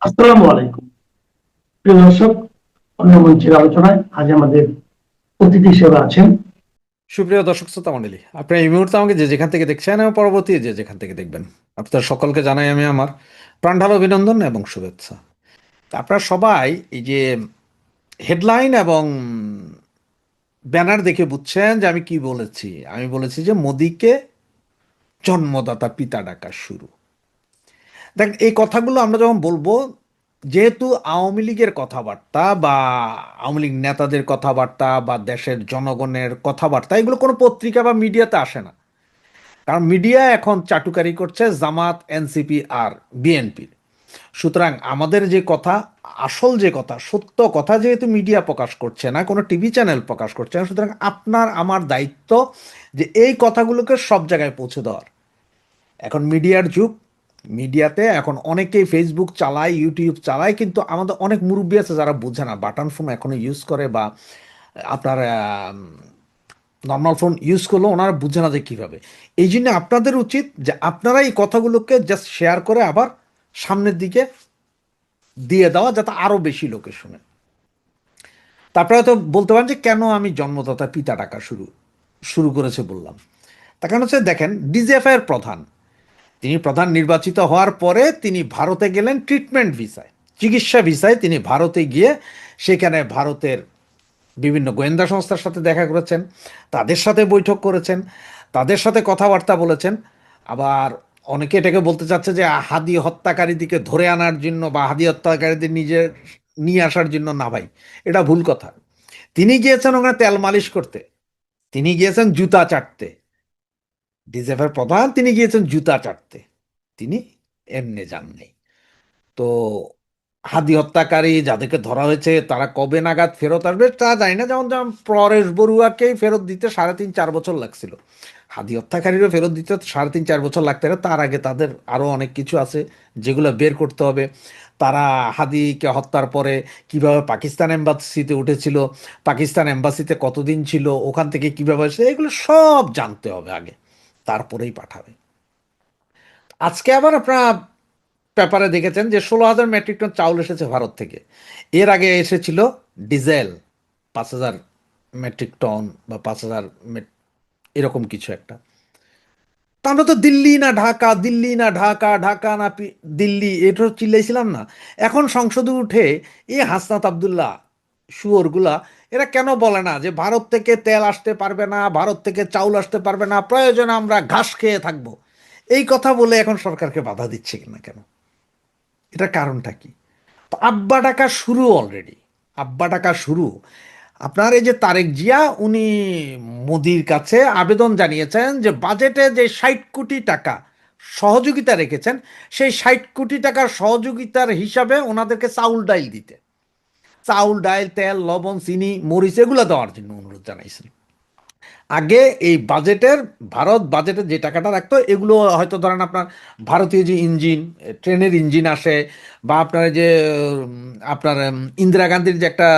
আসসালামু আলাইকুম। প্রিয় দর্শক, অন্য মঞ্চের আলোচনায় আজ আমাদের অতিথি হিসেবে আছেন। সুপ্রিয় দর্শক শ্রোতা মণ্ডলী, আপনারা এই মুহূর্তে আমাকে যে যেখান থেকে দেখছেন এবং পরবর্তী যে যেখান থেকে দেখবেন, আপনাদের সকলকে জানাই আমি আমার প্রাণঢাল অভিনন্দন এবং শুভেচ্ছা। তা আপনারা সবাই এই যে হেডলাইন এবং ব্যানার দেখে বুঝছেন যে আমি কি বলেছি। আমি বলেছি যে মোদিকে জন্মদাতা পিতা ডাকা শুরু। দেখেন, এই কথাগুলো আমরা যখন বলবো, যেহেতু আওয়ামী লীগের কথাবার্তা বা আওয়ামী লীগ নেতাদের কথাবার্তা বা দেশের জনগণের কথাবার্তা, এগুলো কোনো পত্রিকা বা মিডিয়াতে আসে না। কারণ মিডিয়া এখন চাটুকারি করছে জামাত, এনসিপি আর বিএনপির। সুতরাং আমাদের যে কথা, আসল যে কথা, সত্য কথা যেহেতু মিডিয়া প্রকাশ করছে না, কোনো টিভি চ্যানেল প্রকাশ করছে না, সুতরাং আপনার আমার দায়িত্ব যে এই কথাগুলোকে সব জায়গায় পৌঁছে দেওয়ার। এখন মিডিয়ার যুগ। মিডিয়াতে এখন অনেকেই ফেসবুক চালায়, ইউটিউব চালায়, কিন্তু আমাদের অনেক মুরব্বী আছে যারা বোঝে না, বাটন ফোন এখনো ইউজ করে বা আপনার নর্মাল ফোন ইউজ করলো, ওনারা বুঝে না যে কীভাবে। এই জন্য আপনাদের উচিত যে আপনারা এই কথাগুলোকে জাস্ট শেয়ার করে আবার সামনের দিকে দিয়ে দেওয়া, যাতে আরও বেশি লোকে শুনে। তারপরে হয়তো বলতে পারেন যে কেন আমি জন্মদাতা পিতা ডাকা শুরু শুরু করেছে বললাম। তার কারণ হচ্ছে, দেখেন, ডিজিএফআই এর প্রধান, তিনি প্রধান নির্বাচিত হওয়ার পরে তিনি ভারতে গেলেন ট্রিটমেন্ট ভিসায়, চিকিৎসা ভিসায় তিনি ভারতে গিয়ে সেখানে ভারতের বিভিন্ন গোয়েন্দা সংস্থার সাথে দেখা করেছেন, তাদের সাথে বৈঠক করেছেন, তাদের সাথে কথাবার্তা বলেছেন। আবার অনেকে এটাকে বলতে চাচ্ছে যে হাদি হত্যাকারীদিকে ধরে আনার জন্য বা হাদি হত্যাকারীদের নিজের নিয়ে আসার জন্য। না ভাই, এটা ভুল কথা। তিনি গিয়েছেন ওখানে তেল মালিশ করতে, তিনি গিয়েছেন জুতা চাটতে। ডিজেফের প্রধান, তিনি গিয়েছেন জুতা চাটতে, তিনি এমনি যাননি। তো হাদি হত্যাকারী যাদেরকে ধরা হয়েছে তারা কবে নাগাদ ফেরত আসবে তা জানি না। যেমন যেমন পরেশ বড়ুয়াকেই ফেরত দিতে 3.5-4 বছর লাগছিল, হাদি হত্যাকারীরও ফেরত দিতে 3.5-4 বছর লাগতে পারে। তার আগে তাদের আরও অনেক কিছু আছে যেগুলো বের করতে হবে। তারা হাদিকে হত্যার পরে কিভাবে পাকিস্তান এম্বাসিতে উঠেছিল, পাকিস্তান এম্বাসিতে কতদিন ছিল, ওখান থেকে কিভাবে এসেছে, এগুলো সব জানতে হবে আগে, তারপরেই পাঠাবে। আজকে আবার আপনারা পেপারে দেখেছেন যে 16,000 মেট্রিক টন চাউল এসেছে ভারত থেকে। এর আগে এসেছিল ডিজেল 5,000 মেট্রিক টন বা 5,000, এরকম কিছু একটা। তা আমরা তো দিল্লি না ঢাকা, দিল্লি না ঢাকা, ঢাকা না দিল্লি, এটা চিল্লাইছিলাম না। এখন সংসদে উঠে এই হাসনাত আবদুল্লাহ শুয়োরগুলা, এরা কেন বলে না যে ভারত থেকে তেল আসতে পারবে না, ভারত থেকে চাউল আসতে পারবে না, প্রয়োজনে আমরা ঘাস খেয়ে থাকবো? এই কথা বলে এখন সরকারকে বাধা দিচ্ছে কিনা কেন? এটার কারণটা কি? তো আব্বা ডাকা শুরু অলরেডি, আব্বা ডাকা শুরু। আপনার এই যে তারেক জিয়া, উনি মোদির কাছে আবেদন জানিয়েছেন যে বাজেটে যে 60 কোটি টাকা সহযোগিতা রেখেছেন, সেই 60 কোটি টাকার সহযোগিতার হিসাবে ওনাদেরকে চাউল ডাইল দিতে, চাউল ডাইল তেল লবণ চিনি মরিচ এগুলো দেওয়ার জন্য অনুরোধ জানাইছেন। আগে এই বাজেটের, ভারত বাজেটে যে টাকাটা রাখতো, এগুলো হয়তো ধরেন আপনার ভারতীয় যে ইঞ্জিন, ট্রেনের ইঞ্জিন আসে, বা আপনার যে আপনার ইন্দিরা গান্ধীর যে একটা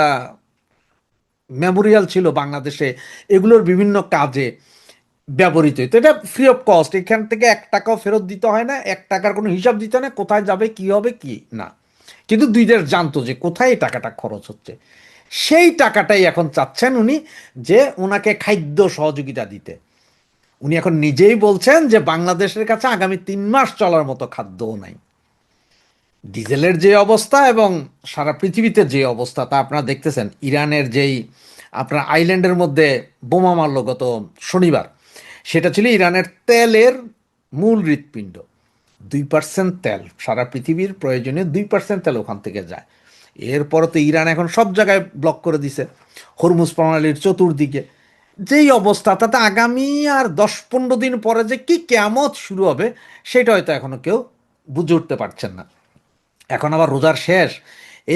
মেমোরিয়াল ছিল বাংলাদেশে, এগুলোর বিভিন্ন কাজে ব্যবহৃত হতো। এটা ফ্রি অফ কস্ট, এখান থেকে 1 টাকাও ফেরত দিতে হয় না, 1 টাকার কোনো হিসাব দিতে হয় না, কোথায় যাবে কি হবে কি না। কিন্তু দুই দেশ জানতো যে কোথায় এই টাকাটা খরচ হচ্ছে। সেই টাকাটাই এখন চাচ্ছেন উনি, যে ওনাকে খাদ্য সহযোগিতা দিতে। উনি এখন নিজেই বলছেন যে বাংলাদেশের কাছে আগামী 3 মাস চলার মতো খাদ্যও নাই। ডিজেলের যে অবস্থা এবং সারা পৃথিবীতে যে অবস্থা তা আপনারা দেখতেছেন। ইরানের যেই আপনার আইল্যান্ডের মধ্যে বোমা মারল গত শনিবার, সেটা ছিল ইরানের তেলের মূল হৃৎপিণ্ড। 2% তেল, সারা পৃথিবীর প্রয়োজনীয় 2% তেল ওখান থেকে যায়। এরপরে তো ইরান এখন সব জায়গায় ব্লক করে দিছে, হরমুজ প্রণালীর চতুর্দিকে। যেই অবস্থা, তাতে আগামী আর 10-15 দিন পরে যে কি কেয়ামত শুরু হবে, সেটা হয়তো এখনো কেউ বুঝে উঠতে পারছেন না। এখন আবার রোজার শেষ,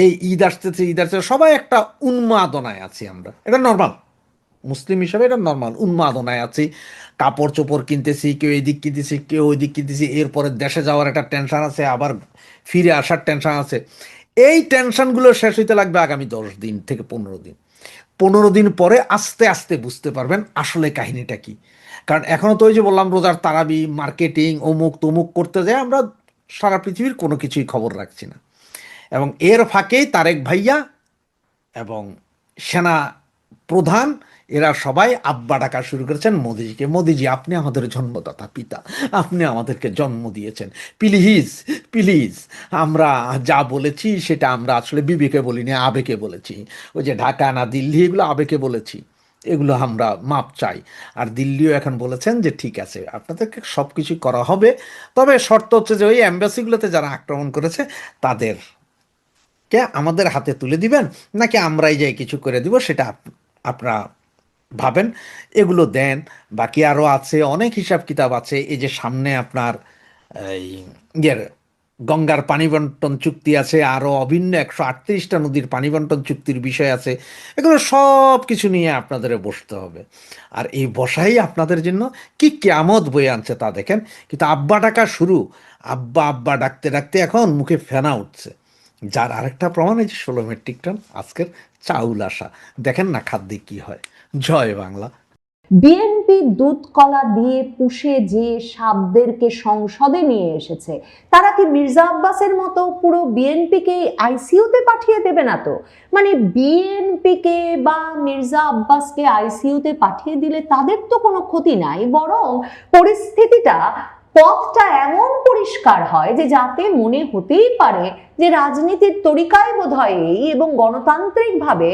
এই ঈদ আসতেছে, ঈদ আসতেছে, সবাই একটা উন্মাদনায় আছি আমরা, এটা নর্মাল। মুসলিম হিসাবে এটা নর্মাল, উন্মাদনায় আছি। কাপড় চোপড় কিনতেছি, কেউ এদিক কিনতেছি, কেউ ওই দিক কিনতেছি। এরপরে দেশে যাওয়ার একটা টেনশন আছে, আবার ফিরে আসার টেনশন আছে। এই টেনশনগুলো শেষ হইতে লাগবে আগামী 10 দিন থেকে 15 দিন। 15 দিন পরে আস্তে আস্তে বুঝতে পারবেন আসলে কাহিনীটা কি। কারণ এখনো তো ওই যে বললাম, রোজার তারাবি মার্কেটিং অমুক তমুক করতে যায় আমরা, সারা পৃথিবীর কোনো কিছুই খবর রাখছি না। এবং এর ফাঁকেই তারেক ভাইয়া এবং সেনা প্রধান এরা সবাই আব্বা ডাকা শুরু করেছেন মোদিজিকে। মোদিজি, আপনি আমাদের জন্মদাতা পিতা, আপনি আমাদেরকে জন্ম দিয়েছেন, প্লিজ প্লিজ আমরা যা বলেছি সেটা আমরা আসলে বিবেকে বলিনি, আবেগে বলেছি। ওই যে ঢাকা না দিল্লি, এগুলো আবেগে বলেছি, এগুলো আমরা মাপ চাই। আর দিল্লিও এখন বলেছেন যে ঠিক আছে, আপনাদেরকে সব কিছু করা হবে, তবে শর্ত হচ্ছে যে ওই অ্যাম্বাসিগুলোতে যারা আক্রমণ করেছে তাদের কে আমাদের হাতে তুলে দিবেন, নাকি আমরাই যাই কিছু করে দিব, সেটা আপনারা ভাবেন, এগুলো দেন। বাকি আরও আছে, অনেক হিসাব কিতাব আছে। এই যে সামনে আপনার এই ইয়ের গঙ্গার পানি বন্টন চুক্তি আছে, আরও অভিন্ন 138টা নদীর পানি বন্টন চুক্তির বিষয় আছে। এগুলো সব কিছু নিয়ে আপনাদের বসতে হবে। আর এই বসাই আপনাদের জন্য কি কেয়ামত বয়ে আনছে তা দেখেন। কিন্তু আব্বা ডাকা শুরু, আব্বা আব্বা ডাকতে ডাকতে এখন মুখে ফেনা উঠছে। যার আরেকটা প্রমাণ, এই যে 16 মেট্রিক টন আজকের চাউল আসা, দেখেন না খাদ্যে কি হয়। জয় বাংলা। বিএনপি দুধ কলা দিয়ে পুষে যে সাপদেরকে সংসদে নিয়ে এসেছে, তারা কি মির্জা আব্বাসের মতো পুরো বিএনপিকে আইসিইউতে পাঠিয়ে দেবে না তো? মানে বিএনপিকে বা মির্জা আব্বাসকে আইসিইউতে পাঠিয়ে দিলে তাদের তো কোনো ক্ষতি নাই, বরং পরিস্থিতিটা, পথটা এমন পরিষ্কার হয় যে যাতে মনে হতেই পারে যে রাজনীতির তরিকায় বোধহয় এই, এবং গণতান্ত্রিকভাবে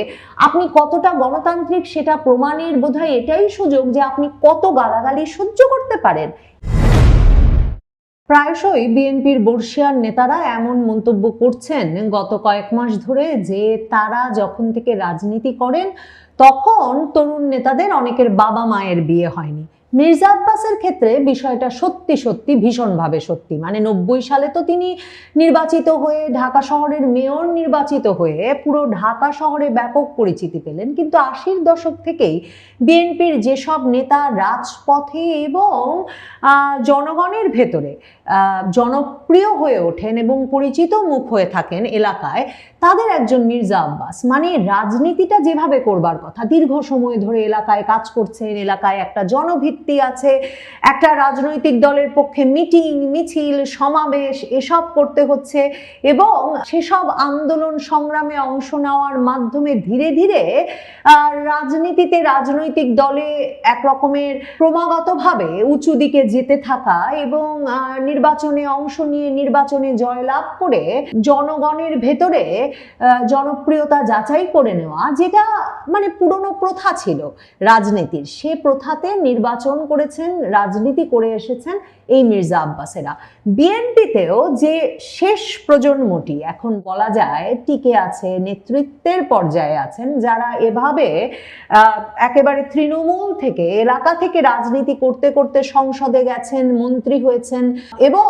আপনি কতটা গণতান্ত্রিক সেটা প্রমাণের বোধহয় এটাই সুযোগ যে আপনি কত গালাগালি সহ্য করতে পারেন। প্রায়শই বিএনপির বর্ষিয়ান নেতারা এমন মন্তব্য করছেন গত কয়েক মাস ধরে যে তারা যখন থেকে রাজনীতি করেন তখন তরুণ নেতাদের অনেকের বাবা মায়ের বিয়ে হয়নি। মির্জা আব্বাসের ক্ষেত্রে বিষয়টা সত্যি সত্যি ভীষণভাবে সত্যি। মানে 90 সালে তো তিনি নির্বাচিত হয়ে ঢাকা শহরের মেয়র নির্বাচিত হয়ে পুরো ঢাকা শহরে ব্যাপক পরিচিতি পেলেন, কিন্তু 80-র দশক থেকেই বিএনপির যেসব নেতা রাজপথে এবং জনগণের ভেতরে জনপ্রিয় হয়ে ওঠেন এবং পরিচিত মুখ হয়ে থাকেন এলাকায়, তাদের একজন মির্জা আব্বাস। মানে রাজনীতিটা যেভাবে করবার কথা, দীর্ঘ সময় ধরে এলাকায় কাজ করছেন, এলাকায় একটা জনভিত্তি আছে, একটা রাজনৈতিক দলের পক্ষে মিটিং মিছিল সমাবেশ এসব করতে হচ্ছে, এবং সেসব আন্দোলন সংগ্রামে অংশ নেওয়ার মাধ্যমে ধীরে ধীরে রাজনীতিতে, রাজনৈতিক দলে এক রকমের ক্রমাগতভাবে উঁচু দিকে যেতে থাকা এবং নির্বাচনে অংশ নিয়ে নির্বাচনে জয়লাভ করে জনগণের ভেতরে জনপ্রিয়তা যাচাই করে নেওয়া, যেটা মানে পুরনো প্রথা ছিল রাজনীতির। সে প্রথাতে নির্বাচন করেছেন, রাজনীতি করে এসেছেন এই মির্জা আব্বাসেরা। বিএনপিতেও যে শেষ প্রজন্মটি এখন বলা যায় টিকে আছে, নেতৃত্বের পর্যায়ে আছেন, যারা এভাবে একেবারে তৃণমূল থেকে, এলাকা থেকে রাজনীতি করতে করতে সংসদে গেছেন, মন্ত্রী হয়েছেন এবং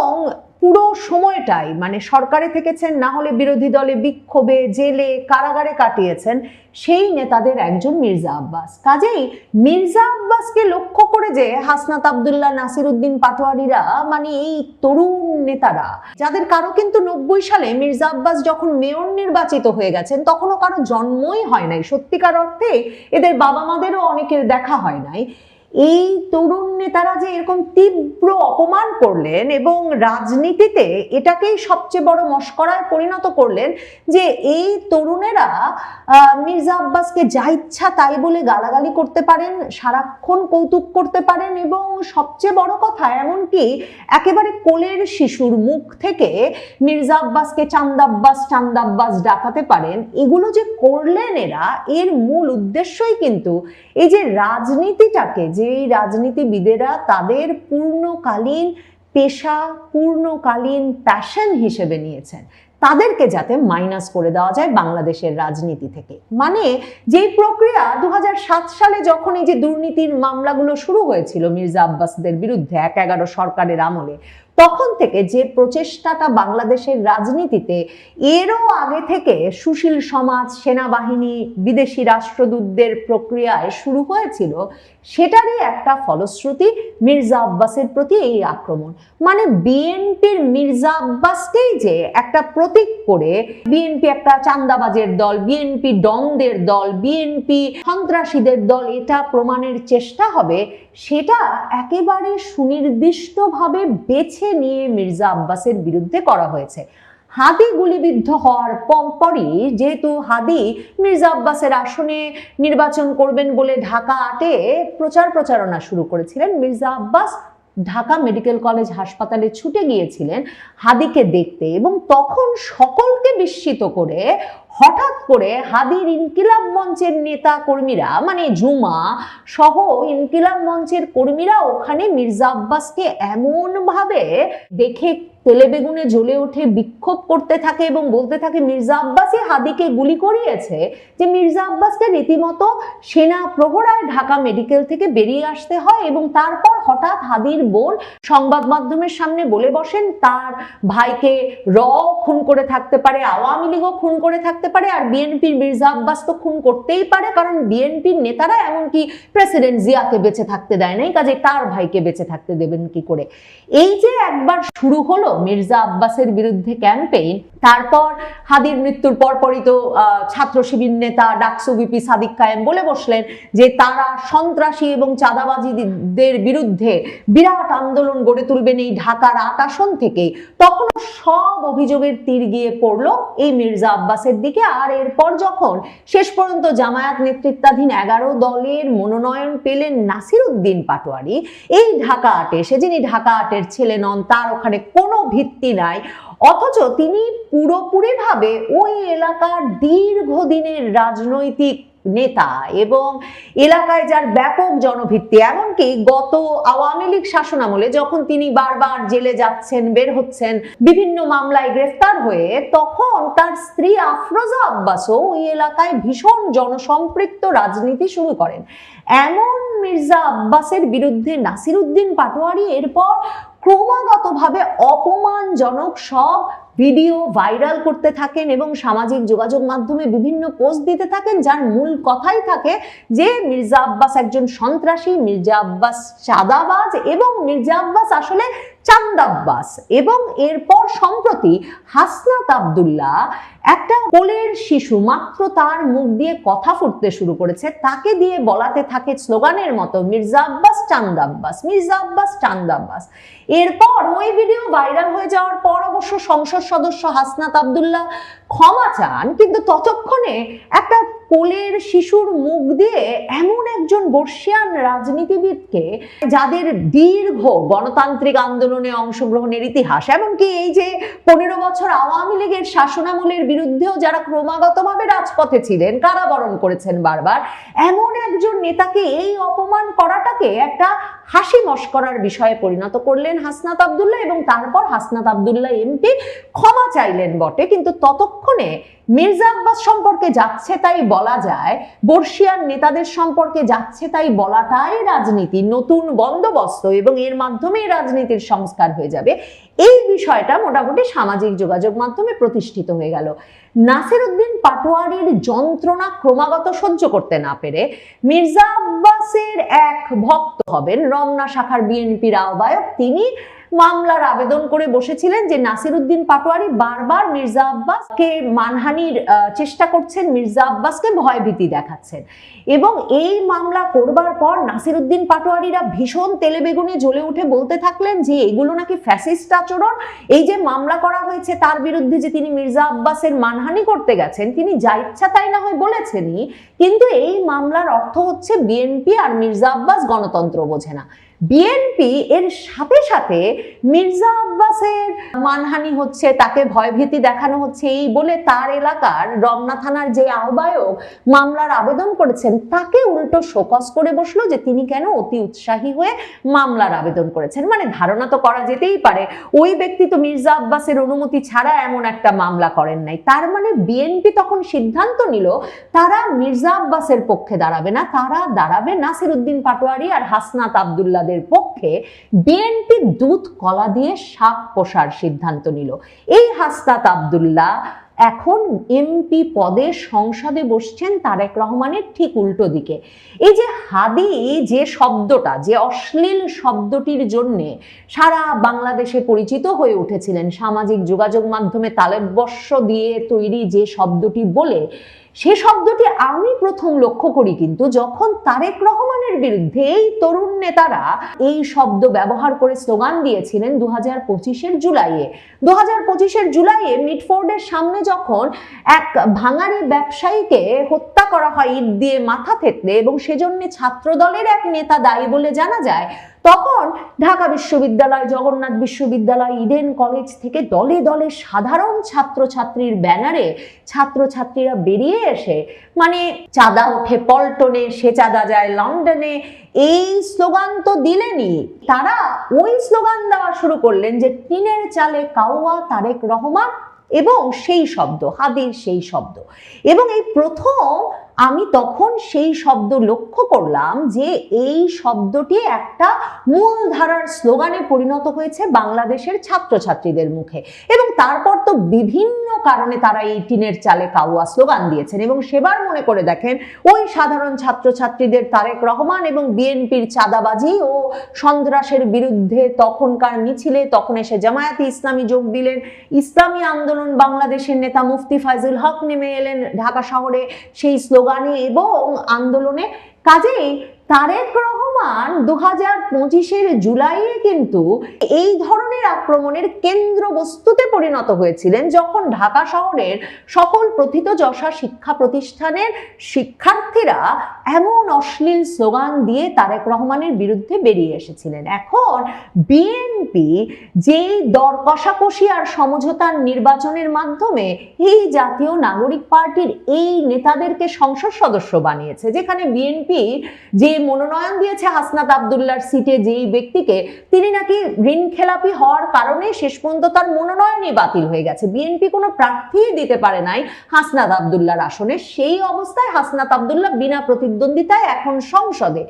পুরো সময়টাই মানে সরকারে থেকেছেন, না হলে বিরোধী দলে বিক্ষোভে, জেলে, কারাগারে কাটিয়েছেন, সেই নেতাদের একজন মির্জা আব্বাস। কাজেই মির্জা আব্বাসকে লক্ষ্য করে যে হাসনাত আব্দুল্লাহ, নাসির উদ্দিন পাটোয়ারিরা, মানে এই তরুণ নেতারা, যাদের কারো কিন্তু 90 সালে মির্জা আব্বাস যখন মেয়র নির্বাচিত হয়ে গেছেন তখনও কারো জন্মই হয় নাই, সত্যিকার অর্থে এদের বাবা মাদেরও অনেকের দেখা হয় নাই, এই তরুণ নেতারা যে এরকম তীব্র অপমান করলেন এবং রাজনীতিতে এটাকেই সবচেয়ে বড় মশকরায় পরিণত করলেন যে এই তরুণেরা মির্জা আব্বাসকে যা ইচ্ছা তাই বলে গালাগালি করতে পারেন, সারাক্ষণ কৌতুক করতে পারেন, এবং সবচেয়ে বড় কথা এমনকি একেবারে কোলের শিশুর মুখ থেকে মির্জা আব্বাসকে চান্দাব্বাস চান্দাব্বাস ডাকাতে পারেন। এগুলো যে করলেন এরা, এর মূল উদ্দেশ্যই কিন্তু এই যে রাজনীতিটাকে, যে রাজনীতিবিদেরা তাদের পূর্ণকালীন পেশা, পূর্ণকালীন প্যাশন হিসেবে নিয়েছেন, তাদেরকে যাতে মাইনাস করে দেওয়া যায় বাংলাদেশের রাজনীতি থেকে। মানে যে প্রক্রিয়া 2007 সালে যখন এই যে দুর্নীতির মামলাগুলো শুরু হয়েছিল মির্জা আব্বাসদের বিরুদ্ধে 11 সরকারের আমলে, তখন থেকে যে প্রচেষ্টাটা বাংলাদেশের রাজনীতিতে এরও আগে থেকে সুশীল সমাজ, সেনাবাহিনী, বিদেশি রাষ্ট্রদূতদের প্রক্রিয়ায় শুরু হয়েছিল, সেটারই একটা ফলশ্রুতি মির্জা আব্বাসের প্রতি এই আক্রমণ। মানে বিএনপির মির্জা আব্বাসকেই যে একটা প্রতীক করে বিএনপি একটা চাঁদাবাজের দল, বিএনপি ডনদের দল, বিএনপি সন্ত্রাসীদের দল, এটা প্রমাণের চেষ্টা হবে, সেটা একেবারে সুনির্দিষ্টভাবে বেছে নিয়ে মির্জা আব্বাসের বিরুদ্ধে করা হয়েছে। হাদি গুলিবিদ্ধ হওয়ার পরই যেহেতু হাদি মির্জা আব্বাসের আসনে নির্বাচন করবেন বলে ঢাকা 8-এ প্রচারণা শুরু করেছিলেন, মির্জা আব্বাস ঢাকা মেডিকেল কলেজ হাসপাতালে ছুটে গিয়েছিলেন হাদিকে দেখতে, এবং তখন সকলকে বিস্মিত করে হঠাৎ করে হাদির ইনকিলাব মঞ্চের নেতা কর্মীরা, মানে জুমা সহ ইনকিলাব মঞ্চের কর্মীরা ওখানে মির্জা আব্বাসকে এমন ভাবে দেখে তেলে বেগুনে জ্বলে ওঠে, বিক্ষোভ করতে থাকে এবং বলতে থাকে মির্জা আব্বাসই হাদিকে গুলি করিয়েছে, যে মির্জা আব্বাসকে রীতিমতো সেনা প্রহরায় ঢাকা মেডিকেল থেকে বেরিয়ে আসতে হয়। এবং তারপর হঠাৎ হাদির বোন সংবাদ মাধ্যমের সামনে বলে বসেন তার ভাইকে খুন করে থাকতে পারে, আওয়ামী লীগও খুন করে থাকতে পারে, আর বিএনপির মির্জা আব্বাস তো খুন করতেই পারে, কারণ বিএনপির নেতারা এমনকি প্রেসিডেন্ট জিয়াকে বেঁচে থাকতে দেয় নাই, কাজে তার ভাইকে বেঁচে থাকতে দেবেন কি করে। এই যে একবার শুরু হলো মির্জা আব্বাসের বিরুদ্ধে ক্যাম্পেইন, তারপর হাদির মৃত্যুর পরপরই তো ছাত্র শিবির নেতা ডাকসু ভিপি সাদিক কায়েম বলে বসলেন যে তারা সন্ত্রাসী এবং চাঁদাবাজিদের বিরুদ্ধে বিরাট আন্দোলন গড়ে তুলবেন এই ঢাকার 8 আসন থেকে। তখন সব অভিযোগের তীর গিয়ে পড়লো এই মির্জা আব্বাসের দিকে। আর এরপর যখন শেষ পর্যন্ত জামায়াত নেতৃত্বাধীন 11 দলের মনোনয়ন পেলেন নাসিরউদ্দিন পাটোয়ারি এই ঢাকা 8-এ, সে যিনি ঢাকা 8-এর ছেলে নন, তার ওখানে কোনো ভিত্তি নাই, অথচ তিনি পুরোপুরিভাবে ওই এলাকার দীর্ঘদিনের রাজনৈতিক নেতা এবং এলাকায় যার ব্যাপক জনভিত্তি, এমনকি গত আওয়ামী লীগ শাসনামলে যখন তিনি বারবার জেলে যাচ্ছেন, বের হচ্ছেন, বিভিন্ন মামলায় গ্রেফতার হয়ে, তখন তার স্ত্রী আফরোজা আব্বাসও ওই এলাকায় ভীষণ জনসম্পৃক্ত রাজনীতি শুরু করেন। এমন মির্জা আব্বাসের বিরুদ্ধে নাসিরউদ্দিন পাটোয়ারি এরপর ক্রমাগতভাবে অপমানজনক সব ভিডিও ভাইরাল করতে থাকেন এবং সামাজিক যোগাযোগ মাধ্যমে বিভিন্ন পোস্ট দিতে থাকেন, যার মূল কথাই থাকে যে মির্জা আব্বাস একজন সন্ত্রাসী, মির্জা আব্বাস চাঁদাবাজ এবং মির্জা আব্বাস আসলে চান্দাব্বাস। এবং এরপর সম্প্রতি হাসনাত আব্দুল্লাহ, একটা কোলের শিশু, মাত্র তার মুখ দিয়ে কথা ফুটতে শুরু করেছে, তাকে দিয়ে বলাতে থাকে স্লোগানের মতো মির্জা আব্বাস চান্দাব্বাস, মির্জা আব্বাস চান্দাব্বাস। এরপর ওই ভিডিও ভাইরাল হয়ে যাওয়ার পর অবশ্য সংসদ সদস্য হাসনাত আব্দুল্লাহ ক্ষমা চান, কিন্তু ততক্ষণে একটা কোলের শিশুর মুখ দিয়ে এমন একজন বর্ষিয়ান রাজনীতিবিদকে, যাদের দীর্ঘ গণতান্ত্রিক আন্দোলনে অংশগ্রহণের ইতিহাস, এমনকি এই যে 15 বছর আওয়ামী লীগের শাসনামলের বিরুদ্ধেও যারা ক্রমাগতভাবে রাজপথে ছিলেন, কারাবরণ করেছেন বারবার, এমন একজন নেতাকে এই অপমান করাটাকে একটা হাসি মশকরার বিষয়ে পরিণত করলেন হাসনাত আব্দুল্লাহ। এবং তারপর হাসনাত আব্দুল্লাহ এমপি ক্ষমা চাইলেন বটে, কিন্তু ততক্ষণে মির্জা আব্বাস সম্পর্কে যাচ্ছে তাই বলা যায়, বর্ষিয়ান নেতাদের সম্পর্কে যাচ্ছে তাই বলাটাই রাজনীতি, নতুন বন্দোবস্ত, এবং এর মাধ্যমে রাজনীতির সংস্কার হয়ে যাবে। এই বিষয়টা মোটামুটি সামাজিক যোগাযোগ মাধ্যমে প্রতিষ্ঠিত হয়ে গেল। নাসিরউদ্দিন পাটোয়ারির যন্ত্রণা ক্রমাগত সহ্য করতে না পেরে মির্জা আব্বাসের এক ভক্ত হবেন রমনা শাখার বিএনপির আহ্বায়ক, তিনি মামলার আবেদন করে বসেছিলেন যে নাসিরউদ্দিন পাটোয়ারি বারবার মির্জা আব্বাসকে মানহানির চেষ্টা করছেন, মির্জা আব্বাসকে ভয়ভীতি দেখাচ্ছেন। এবং এই মামলা করবার পর নাসিরউদ্দিন পাটোয়ারিরা ভীষণ তেলে বেগুনে জ্বলে উঠে বলতে থাকলেন যে এগুলো নাকি ফ্যাসিস্ট আচরণ, এই যে মামলা করা হয়েছে তার বিরুদ্ধে যে তিনি মির্জা আব্বাসের মানহানি করতে গেছেন, তিনি যা ইচ্ছা তাই না হয় বলেছেনই, কিন্তু এই মামলার অর্থ হচ্ছে বিএনপি আর মির্জা আব্বাস গণতন্ত্র বোঝে না। বিএনপি এর সাথে সাথে মির্জা আব্বাসের মানহানি হচ্ছে, তাকে ভয়ভীতি দেখানো হচ্ছে, এই বলে তার এলাকার রমনা থানার যে আহ্বায়ক মামলার আবেদন করেছেন তাকে উল্টো শোকজ করে বসলো যে তিনি কেন অতি উৎসাহী হয়ে মামলার আবেদন করেছেন। মানে ধারণা তো করা যেতেই পারে ওই ব্যক্তি তো মির্জা আব্বাসের অনুমতি ছাড়া এমন একটা মামলা করেন নাই। তার মানে বিএনপি তখন সিদ্ধান্ত নিল তারা মির্জা আব্বাসের পক্ষে দাঁড়াবে না, তারা দাঁড়াবে নাসিরউদ্দিন পাটোয়ারি আর হাসনাত আব্দুল্লাহদের পক্ষে। বিএনপি দুধ কলা দিয়ে শাক পোষার সিদ্ধান্ত নিল। এই হাসনাত আব্দুল্লাহ এখন এমপি পদে সংসদে বসছেন তারেক রহমানের ঠিক উল্টো দিকে। এই যে হাদি, যে শব্দটা, যে অশ্লীল শব্দটির জন্য সারা বাংলাদেশে পরিচিত হয়ে উঠেছিলেন, সামাজিক যোগাযোগ মাধ্যমে তালব্যস্য দিয়ে তৈরি যে শব্দটি বলে সে শব্দটি আমি প্রথম লক্ষ্য করি কিন্তু যখন তারেক রহমানের বিরুদ্ধে এই তরুণ নেতারা এই শব্দ ব্যবহার করে স্লোগান দিয়েছিলেন 2025-এর জুলাইয়ে। 2025-এর জুলাইয়ে মিটফোর্ডের সামনে যখন এক ভাঙাড়ি ব্যবসায়ীকে হত্যা করা হয় ইট দিয়ে মাথা থেতলে, এবং সেজন্য ছাত্রদলের এক নেতা দায়ী বলে জানা যায়, তখন ঢাকা বিশ্ববিদ্যালয়, জগন্নাথ বিশ্ববিদ্যালয়, ইডেন কলেজ থেকে দলে দলে সাধারণ ছাত্রছাত্রীর ব্যানারে ছাত্রছাত্রীরা বেরিয়ে এসে মানে চাঁদা ওঠে পল্টনে, সে চাঁদা যায় লন্ডনে, এই স্লোগান তো দিলেনই, তারা ওই স্লোগান দেওয়া শুরু করলেন যে টিনের চালে কাউয়া তারেক রহমান, এবং সেই শব্দ হাদির সেই শব্দ। এবং এই প্রথম আমি তখন সেই শব্দ লক্ষ্য করলাম যে এই শব্দটি একটা মূলধারার স্লোগানে পরিণত হয়েছে বাংলাদেশের ছাত্রছাত্রীদের মুখে, এবং তারপর তো বিভিন্ন কারণে তারা এই টিনের চালে কাউয়া স্লোগান দিয়েছেন। এবং সেবার মনে করে দেখেন ওই সাধারণ ছাত্রছাত্রীদের তারেক রহমান এবং বিএনপির চাঁদাবাজি ও সন্ত্রাসের বিরুদ্ধে তখনকার মিছিলে তখন এসে জামায়াতে ইসলামী যোগ দিলেন, ইসলামী আন্দোলন বাংলাদেশের নেতা মুফতি ফাইজুল হক নেমে এলেন ঢাকা শহরে সেই স্লোগানে এবং আন্দোলনে। কাজেই তারেক রহমান 2025-এর জুলাইয়ে কিন্তু এই ধরনের আক্রমণের কেন্দ্রবস্তুতে পরিণত হয়েছিলেন যখন ঢাকা শহরের সকল প্রথিতযশা শিক্ষা প্রতিষ্ঠানের শিক্ষার্থীরা এমন অশ্লীল স্লোগান দিয়ে তারেক রহমানের বিরুদ্ধে বেরিয়ে এসেছিলেন। এখন বিএনপি যেই দর কষাকষি আর সমঝোতার নির্বাচনের মাধ্যমে এই জাতীয় নাগরিক পার্টির এই নেতাদেরকে সংসদ সদস্য বানিয়েছে, যেখানে বিএনপি যে মনোনয়ন দিয়েছে হাসনাত আব্দুল্লাহর সিটে যেই ব্যক্তিকে, তিনি নাকি ঋণ খেলাপি হওয়ার কারণে শেষ পর্যন্ত তার মনোনয়নই বাতিল হয়ে গেছে, বিএনপি কোনো প্রার্থী দিতে পারে নাই হাসনাত আব্দুল্লাহর আসনে। সেই অবস্থায় হাসনাত আব্দুল্লাহ বিনা প্রতিদ্বন্দ্বিতায় এখন সংসদে।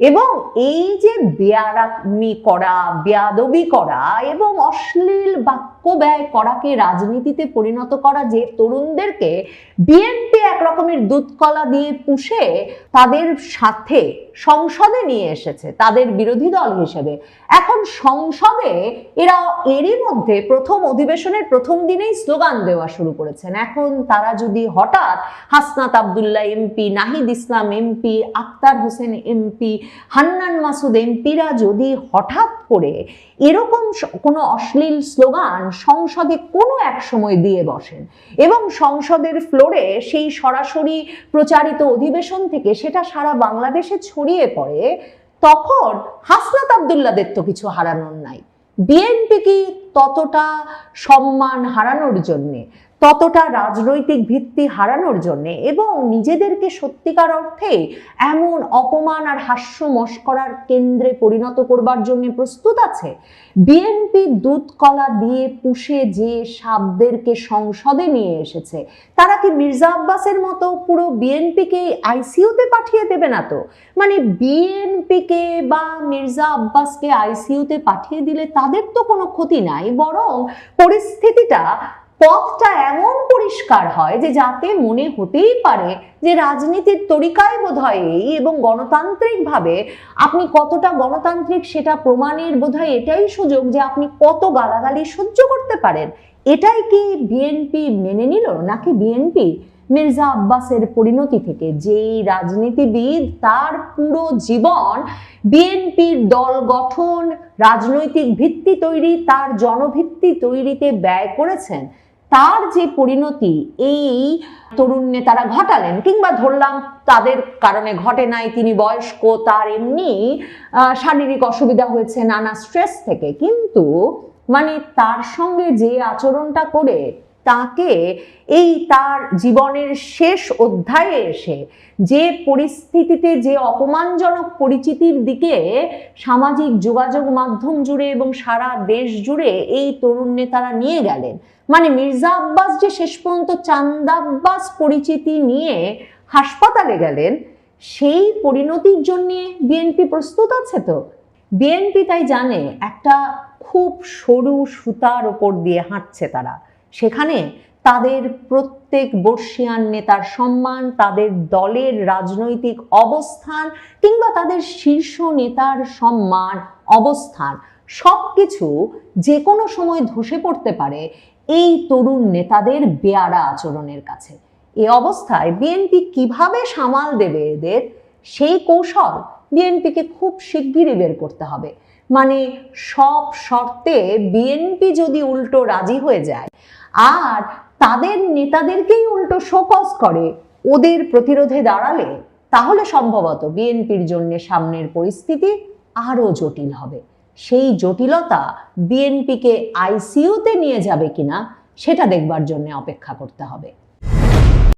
এবং এই যে বেয়ারামি করা, বেয়াদবি করা এবং অশ্লীল বাক্য ব্যয় করাকে রাজনীতিতে পরিণত করা যে তরুণদেরকে বিএনপি এক রকমের দুধকলা দিয়ে পুষে তাদের সাথে সংসদে নিয়ে এসেছে তাদের বিরোধী দল হিসেবে, এখন সংসদে এরা এরই মধ্যে প্রথম অধিবেশনের প্রথম দিনেই স্লোগান দেওয়া শুরু করেছেন। এখন তারা যদি হঠাৎ Hasnat Abdullah MP, Nahid Islam MP, Akter Hossain MP, Hannan Masud এমপিরা যদি হঠাৎ করে এরকম কোনো অশ্লীল স্লোগান সংসদে কোনো এক সময় দিয়ে বসেন এবং সংসদের ফ্লোরে সেই সরাসরি প্রচারিত অধিবেশন থেকে সেটা সারা বাংলাদেশে ছড়িয়ে পড়ে, তখন হাসনাত আব্দুল্লাহদের তো কিছু হারানোর নাই। বিএনপি কি ততটা সম্মান হারানোর জন্যে, ততটা রাজনৈতিক ভিত্তি হারানোর জন্যে এবং নিজেদেরকে সত্যিকার অর্থে এমন অপমান আর হাস্য মস্করার কেন্দ্রে পরিণত করবার জন্য প্রস্তুত আছে? বিএনপি দুধ কলা দিয়ে পুষে যে সাপদেরকে সংসদে নিয়ে এসেছে, তারা কি মির্জা আব্বাসের মতো পুরো বিএনপিকে আইসিইউতে পাঠিয়ে দেবে না তো? মানে বিএনপিকে বা মির্জা আব্বাসকে আইসিইউতে পাঠিয়ে দিলে তাদের তো কোনো ক্ষতি নাই, বরং পরিস্থিতিটা পথটা এমন পরিষ্কার হয় যে যাতে মনে হতেই পারে যে রাজনীতির তরিকায় বোধহয় এই, এবং গণতান্ত্রিকভাবে আপনি কতটা গণতান্ত্রিক সেটা প্রমাণের বোধহয় এটাই সুযোগ যে আপনি কত গালাগালি সহ্য করতে পারেন। এটাই কি বিএনপি মেনে নিল? নাকি বিএনপি মির্জা আব্বাসের পরিণতি থেকে যেই রাজনীতিবিদ তার পুরো জীবন বিএনপির দল গঠন, রাজনৈতিক ভিত্তি তৈরি, তার জনভিত্তি তৈরিতে ব্যয় করেছেন, তার যে পরিণতি এই তরুণ নেতারা ঘটালেন, কিংবা ধরলাম তাদের কারণে ঘটে নাই, তিনি বয়স্ক, তার এমনি শারীরিক অসুবিধা হয়েছে নানা স্ট্রেস থেকে, কিন্তু মানে তার সঙ্গে যে আচরণটা করে তাকে এই তার জীবনের শেষ অধ্যায়ে এসে যে পরিস্থিতিতে, যে অপমানজনক পরিচিতির দিকে সামাজিক যোগাযোগ মাধ্যম জুড়ে এবং সারা দেশ জুড়ে এই তরুণ নেতারা নিয়ে গেলেন, মানে মির্জা আব্বাস যে শেষ পর্যন্ত চান্দা আব্বাস পরিচিতি নিয়ে হাসপাতালে গেলেন, সেই পরিণতির জন্য বিএনপি প্রস্তুত আছে তো? বিএনপি তাই জানে একটা খুব সরু সুতার ওপর দিয়ে হাঁটছে তারা, সেখানে তাদের প্রত্যেক বর্ষিয়ান নেতার সম্মান, তাদের দলের রাজনৈতিক অবস্থান কিংবা তাদের শীর্ষ নেতার সম্মান, অবস্থান সবকিছু যে কোনো সময় ধসে পড়তে পারে এই তরুণ নেতাদের বেয়ারা আচরণের কাছে। এ অবস্থায় বিএনপি কিভাবে সামাল দেবে এদের, সেই কৌশল বিএনপিকে খুব শিগগিরই বের করতে হবে। মানে সব শর্তে বিএনপি যদি উল্টো রাজি হয়ে যায় আর তাদের নেতাদেরকেই উল্টো শোকজ করে ওদের প্রতিরোধে দাঁড়ালে, তাহলে সম্ভবত বিএনপির জন্য সামনের পরিস্থিতি আরো জটিল হবে। সেই জটিলতা বিএনপিকে আইসিইউতে নিয়ে যাবে কিনা সেটা দেখবার জন্য অপেক্ষা করতে হবে।